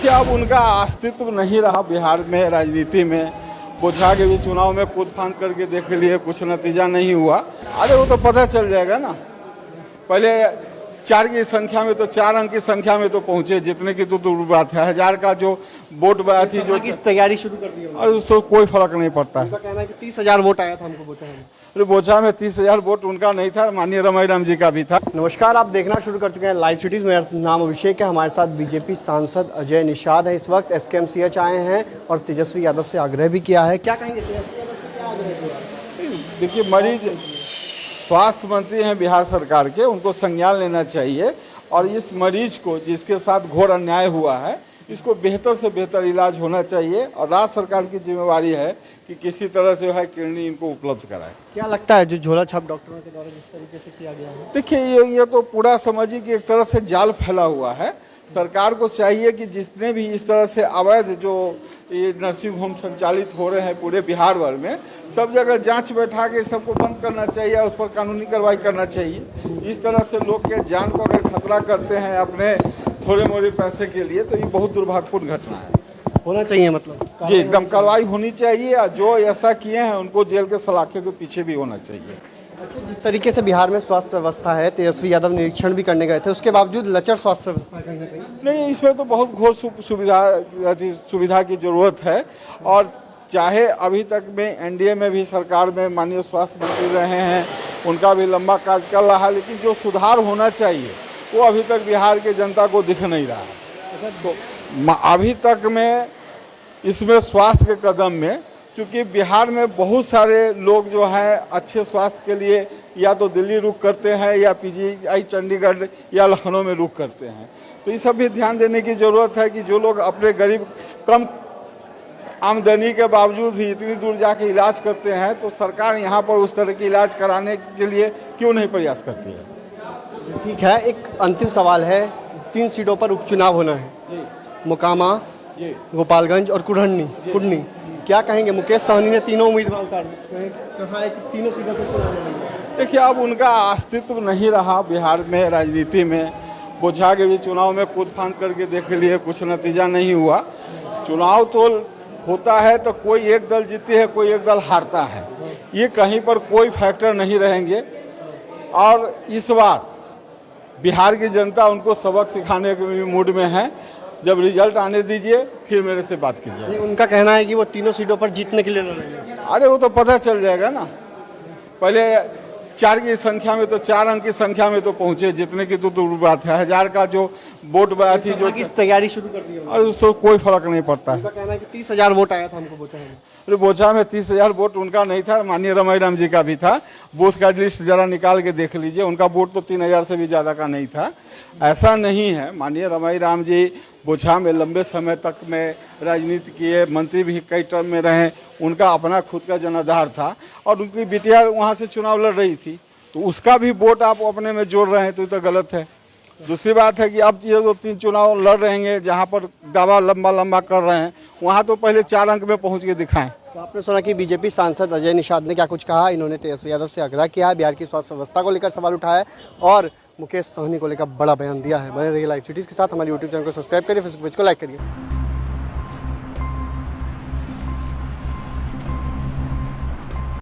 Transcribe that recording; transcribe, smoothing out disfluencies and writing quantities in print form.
देखिए, अब उनका अस्तित्व नहीं रहा बिहार में राजनीति में। बोझा के भी चुनाव में कूद फांद करके देख लिए, कुछ नतीजा नहीं हुआ। अरे वो तो पता चल जाएगा ना। पहले 4 की संख्या में तो 4 अंक की संख्या में तो पहुंचे, जितने की तो दूर बात है। 1000 का जो वोट बया थी, जो तैयारी शुरू कर दी है। और उसको कोई फर्क नहीं पड़ता है। उनका कहना है कि 30,000 वोट आया था हमको बोझा में। अरे बोझा में 30,000 वोट उनका नहीं था, माननीय रमाई राम जी का भी था। नमस्कार, आप देखना शुरू कर चुके हैं लाइव सिटीज। मेरा नाम अभिषेक है। हमारे साथ बीजेपी सांसद अजय निषाद है। इस वक्त SKMCH आए हैं और तेजस्वी यादव से आग्रह भी किया है। क्या कहेंगे तेजस्वी यादव से, क्या आग्रह किया? देखिए, मरीज स्वास्थ्य मंत्री हैं बिहार सरकार के, उनको संज्ञान लेना चाहिए और इस मरीज को, जिसके साथ घोर अन्याय हुआ है, इसको बेहतर से बेहतर इलाज होना चाहिए और राज्य सरकार की जिम्मेवारी है कि किसी तरह से है किडनी इनको उपलब्ध कराए। क्या लगता है जो झोला छाप डॉक्टरों के द्वारा जिस तरीके से किया गया है? देखिए, ये तो पूरा समझिए कि एक तरह से जाल फैला हुआ है। सरकार को चाहिए कि जितने भी इस तरह से अवैध जो ये नर्सिंग होम संचालित हो रहे हैं पूरे बिहार भर में, सब जगह जांच बैठा के सबको बंद करना चाहिए, उस पर कानूनी कार्रवाई करना चाहिए। इस तरह से लोग के जान को अगर खतरा करते हैं अपने थोड़े मोड़े पैसे के लिए, तो ये बहुत दुर्भाग्यपूर्ण घटना है। होना चाहिए, मतलब जी एकदम कार्रवाई होनी चाहिए और जो ऐसा किए हैं उनको जेल के सलाखे के पीछे भी होना चाहिए। अच्छा, जिस तरीके से बिहार में स्वास्थ्य व्यवस्था है, तेजस्वी यादव निरीक्षण भी करने गए थे, उसके बावजूद लचर स्वास्थ्य व्यवस्था कहीं ना कहीं नहीं, इसमें तो बहुत घोर सुविधा की जरूरत है। और चाहे अभी तक में NDA में भी सरकार में माननीय स्वास्थ्य मंत्री रहे हैं, उनका भी लंबा कार्यकाल रहा, लेकिन जो सुधार होना चाहिए वो अभी तक बिहार के जनता को दिख नहीं रहा है। तो अभी तक में इसमें स्वास्थ्य के कदम में, क्योंकि बिहार में बहुत सारे लोग जो हैं अच्छे स्वास्थ्य के लिए या तो दिल्ली रुख करते हैं या PGI चंडीगढ़ या लखनऊ में रुख करते हैं। तो ये सब भी ध्यान देने की ज़रूरत है कि जो लोग अपने गरीब कम आमदनी के बावजूद भी इतनी दूर जाके इलाज करते हैं, तो सरकार यहाँ पर उस तरह की इलाज कराने के लिए क्यों नहीं प्रयास करती है। ठीक है, एक अंतिम सवाल है। 3 सीटों पर उपचुनाव होना है, मोकामा, गोपालगंज और कुढ़नी। क्या कहेंगे? मुकेश सहनी ने तीनों उम्मीदवार कहा है कि तीनों सीटों पर चुनाव लड़ेंगे। देखिए, अब उनका अस्तित्व नहीं रहा बिहार में राजनीति में। बोझा के भी चुनाव में कूद फांद करके देख लिए, कुछ नतीजा नहीं हुआ। चुनाव तो होता है तो कोई एक दल जीते है, कोई एक दल हारता है, ये कहीं पर कोई फैक्टर नहीं रहेंगे। और इस बार बिहार की जनता उनको सबक सिखाने के मूड में है। जब रिजल्ट आने दीजिए, फिर मेरे से बात कीजिए। उनका कहना है कि वो तीनों सीटों पर जीतने के लिए लड़ेंगे। अरे वो तो पता चल जाएगा ना। पहले 4 की संख्या में तो 4 अंक की संख्या में तो पहुंचे, जितने की तो दूर बात है। 1000 का जो वोट बया थी, जो तैयारी शुरू कर दी है। और उसको कोई फर्क नहीं पड़ता है। उनका कहना है कि 30,000 वोट आया था हमको बोझा में। अरे बोझा में 30,000 वोट उनका नहीं था, माननीय रमाई राम जी का भी था। बूथ का लिस्ट जरा निकाल के देख लीजिए, उनका वोट तो 3000 से भी ज़्यादा का नहीं था। ऐसा नहीं है। माननीय रमाई राम जी बोझा में लंबे समय तक में राजनीति किए, मंत्री भी कई टर्म में रहे, उनका अपना खुद का जनाधार था और उनकी बिटिया वहाँ से चुनाव लड़ रही थी, तो उसका भी वोट आप अपने में जोड़ रहे हैं, तो गलत है। दूसरी बात है कि अब ये 2-3 चुनाव लड़ रहेंगे जहाँ पर दावा लंबा कर रहे हैं, वहाँ तो पहले 4 अंक में पहुँच के दिखाएं। तो आपने सुना कि बीजेपी सांसद अजय निषाद ने क्या कुछ कहा। इन्होंने तेजस्वी यादव से आग्रह किया है, बिहार की स्वास्थ्य व्यवस्था को लेकर सवाल उठाया और मुकेश सहनी को लेकर बड़ा बयान दिया है। बने रहिए लाइव सिटीज के साथ। हमारे YouTube चैनल को सब्सक्राइब करिए, फेसबुक पेज को लाइक करिए।